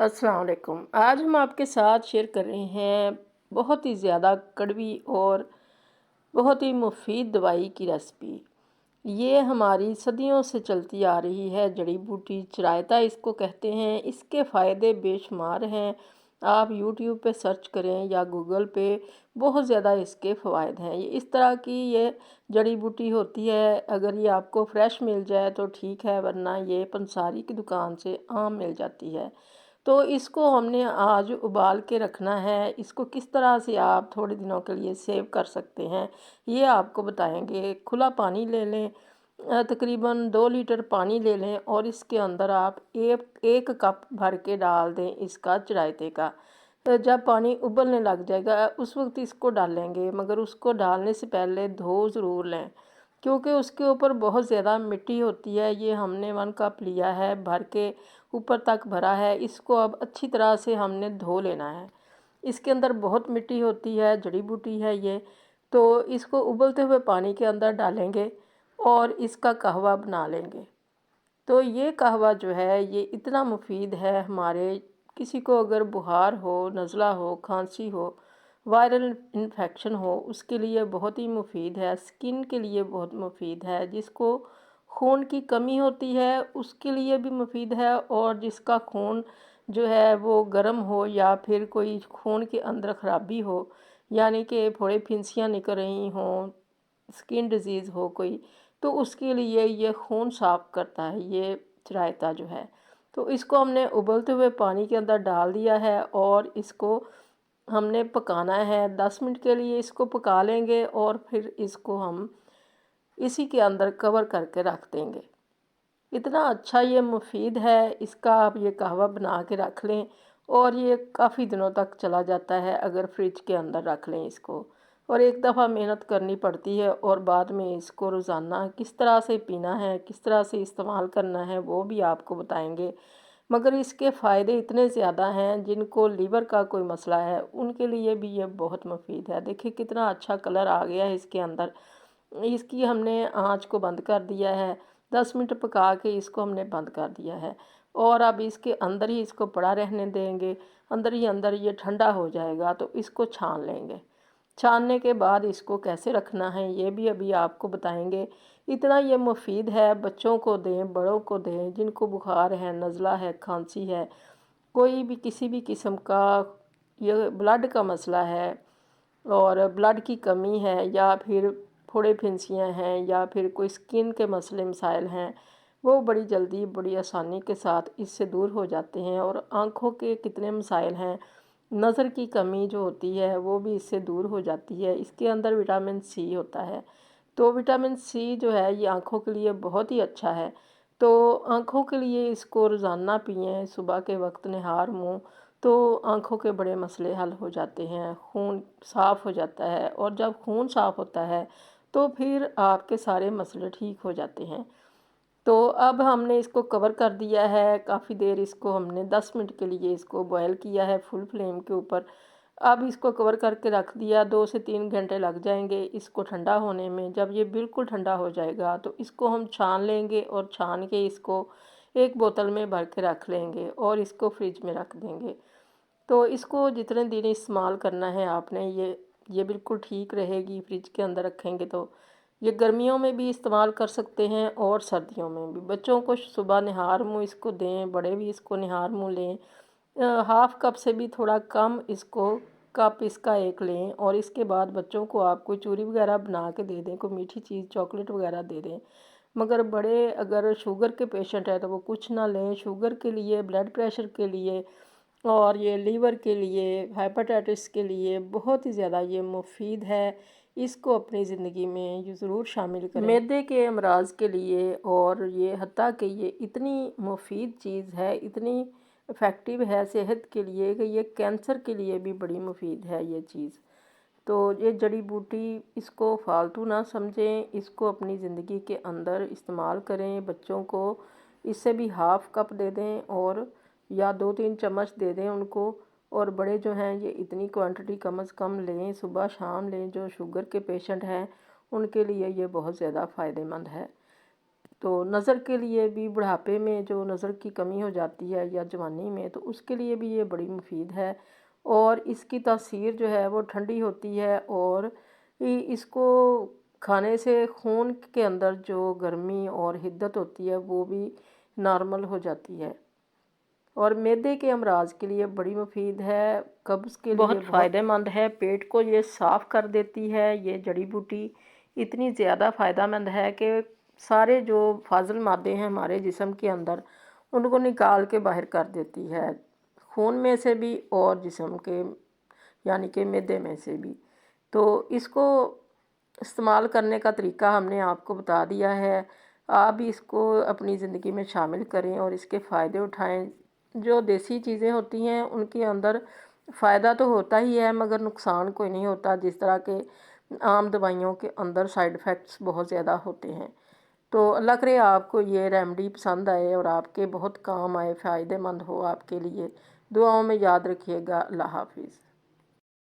अस्सलाम वालेकुम। आज हम आपके साथ शेयर कर रहे हैं बहुत ही ज़्यादा कड़वी और बहुत ही मुफीद दवाई की रेसिपी। ये हमारी सदियों से चलती आ रही है जड़ी बूटी चिरायता इसको कहते हैं। इसके फ़ायदे बेशुमार हैं। आप यूट्यूब पे सर्च करें या गूगल पे, बहुत ज़्यादा इसके फ़वाइद हैं। ये इस तरह की ये जड़ी बूटी होती है, अगर ये आपको फ्रेश मिल जाए तो ठीक है, वरना ये पंसारी की दुकान से आम मिल जाती है। तो इसको हमने आज उबाल के रखना है। इसको किस तरह से आप थोड़े दिनों के लिए सेव कर सकते हैं, ये आपको बताएंगे। खुला पानी ले लें, तकरीबन 2 लीटर पानी ले लें और इसके अंदर आप एक कप भर के डाल दें इसका चिरायते का। जब पानी उबलने लग जाएगा उस वक्त इसको डालेंगे, मगर उसको डालने से पहले धो ज़रूर लें, क्योंकि उसके ऊपर बहुत ज़्यादा मिट्टी होती है। ये हमने 1 कप लिया है, भर के ऊपर तक भरा है। इसको अब अच्छी तरह से हमने धो लेना है। इसके अंदर बहुत मिट्टी होती है, जड़ी बूटी है ये। तो इसको उबलते हुए पानी के अंदर डालेंगे और इसका कहवा बना लेंगे। तो ये कहवा जो है ये इतना मुफीद है हमारे, किसी को अगर बुखार हो, नज़ला हो, खांसी हो, वायरल इन्फेक्शन हो, उसके लिए बहुत ही मुफीद है। स्किन के लिए बहुत मुफीद है। जिसको खून की कमी होती है उसके लिए भी मुफीद है, और जिसका खून जो है वो गर्म हो या फिर कोई खून के अंदर ख़राबी हो, यानी कि फोड़े फिंसियाँ निकल रही हों, स्किन डिज़ीज़ हो कोई, तो उसके लिए ये खून साफ़ करता है ये रायता जो है। तो इसको हमने उबलते हुए पानी के अंदर डाल दिया है और इसको हमने पकाना है। 10 मिनट के लिए इसको पका लेंगे और फिर इसको हम इसी के अंदर कवर करके रख देंगे। इतना अच्छा ये मुफीद है, इसका आप ये कहवा बना के रख लें और ये काफ़ी दिनों तक चला जाता है अगर फ्रिज के अंदर रख लें इसको। और एक दफ़ा मेहनत करनी पड़ती है और बाद में इसको रोज़ाना किस तरह से पीना है, किस तरह से इस्तेमाल करना है, वो भी आपको बताएंगे। मगर इसके फ़ायदे इतने ज़्यादा हैं, जिनको लीवर का कोई मसला है उनके लिए भी ये बहुत मुफीद है। देखिए कितना अच्छा कलर आ गया है इसके अंदर। इसकी हमने आँच को बंद कर दिया है। 10 मिनट पका के इसको हमने बंद कर दिया है और अब इसके अंदर ही इसको पड़ा रहने देंगे। अंदर ही अंदर ये ठंडा हो जाएगा तो इसको छान लेंगे। छानने के बाद इसको कैसे रखना है ये भी अभी आपको बताएंगे। इतना ये मुफीद है, बच्चों को दें, बड़ों को दें, जिनको बुखार है, नज़ला है, खांसी है, कोई भी किसी भी किस्म का ये ब्लड का मसला है और ब्लड की कमी है, या फिर फोड़े फिंसियाँ हैं, या फिर कोई स्किन के मसले मसाइल हैं, वो बड़ी जल्दी बड़ी आसानी के साथ इससे दूर हो जाते हैं। और आँखों के कितने मसाइल हैं, नज़र की कमी जो होती है वो भी इससे दूर हो जाती है। इसके अंदर विटामिन सी होता है, तो विटामिन सी जो है ये आँखों के लिए बहुत ही अच्छा है। तो आँखों के लिए इसको रोज़ाना पिएं सुबह के वक्त निहार मुँह, तो आँखों के बड़े मसले हल हो जाते हैं, खून साफ़ हो जाता है। और जब खून साफ़ होता है तो फिर आपके सारे मसले ठीक हो जाते हैं। तो अब हमने इसको कवर कर दिया है, काफ़ी देर इसको हमने 10 मिनट के लिए इसको बॉयल किया है फुल फ्लेम के ऊपर। अब इसको कवर करके रख दिया, 2 से 3 घंटे लग जाएंगे इसको ठंडा होने में। जब ये बिल्कुल ठंडा हो जाएगा तो इसको हम छान लेंगे और छान के इसको एक बोतल में भर के रख लेंगे और इसको फ्रिज में रख देंगे। तो इसको जितने दिन इस्तेमाल करना है आपने, ये बिल्कुल ठीक रहेगी। फ्रिज के अंदर रखेंगे तो ये गर्मियों में भी इस्तेमाल कर सकते हैं और सर्दियों में भी। बच्चों को सुबह निहार मुँह इसको दें, बड़े भी इसको निहार मुँह लें। हाफ़ कप से भी थोड़ा कम इसको कप इसका एक लें और इसके बाद बच्चों को आप कोई चूरी वगैरह बना के दे दें, कोई मीठी चीज़ चॉकलेट वगैरह दे दें। मगर बड़े अगर शुगर के पेशेंट हैं तो वो कुछ ना लें। शुगर के लिए, ब्लड प्रेशर के लिए और ये लीवर के लिए, हेपेटाइटिस के लिए बहुत ही ज़्यादा ये मुफीद है। इसको अपनी ज़िंदगी में ये ज़रूर शामिल करें। मैदे के अमराज़ के लिए, और ये हत्ता कि ये इतनी मुफीद चीज़ है, इतनी इफ़ेक्टिव है सेहत के लिए कि ये कैंसर के लिए भी बड़ी मुफीद है ये चीज़। तो ये जड़ी बूटी इसको फालतू ना समझें, इसको अपनी ज़िंदगी के अंदर इस्तेमाल करें। बच्चों को इससे भी हाफ़ कप दे दें और या 2-3 चम्मच दे दें उनको। और बड़े जो हैं ये इतनी क्वांटिटी कम से कम लें, सुबह शाम लें। जो शुगर के पेशेंट हैं उनके लिए ये बहुत ज़्यादा फ़ायदेमंद है। تو نظر کے لیے بھی بڑھاپے میں جو نظر کی کمی ہو جاتی ہے یا جوانی میں، تو اس کے لیے بھی یہ بڑی مفید ہے، اور اس کی تاثیر جو ہے وہ ٹھنڈی ہوتی ہے، اور اس کو کھانے سے خون کے اندر جو گرمی اور حدت ہوتی ہے وہ بھی نارمل ہو جاتی ہے، اور معدے کے امراض کے لیے بڑی مفید ہے، قبض کے لیے بہت فائدہ مند ہے، پیٹ کو یہ صاف کر دیتی ہے۔ یہ جڑی بوٹی اتنی زیادہ فائدہ مند ہے کہ سارے جو فاضل مادے ہیں ہمارے جسم کے اندر ان کو نکال کے باہر کر دیتی ہے، خون میں سے بھی اور جسم کے یعنی کہ معدے میں سے بھی۔ تو اس کو استعمال کرنے کا طریقہ ہم نے آپ کو بتا دیا ہے، آپ بھی اس کو اپنی زندگی میں شامل کریں اور اس کے فائدے اٹھائیں۔ جو دیسی چیزیں ہوتی ہیں ان کے اندر فائدہ تو ہوتا ہی ہے مگر نقصان کوئی نہیں ہوتا، جس طرح کے عام دوائیوں کے اندر سائیڈ ایفیکٹس بہت زیادہ ہوتے ہیں۔ تو اللہ کرے آپ کو یہ ریمیڈی پسند آئے اور آپ کے بہت کام آئے، فائدہ مند ہو آپ کے لیے۔ دعاؤں میں یاد رکھیے گا۔ اللہ حافظ۔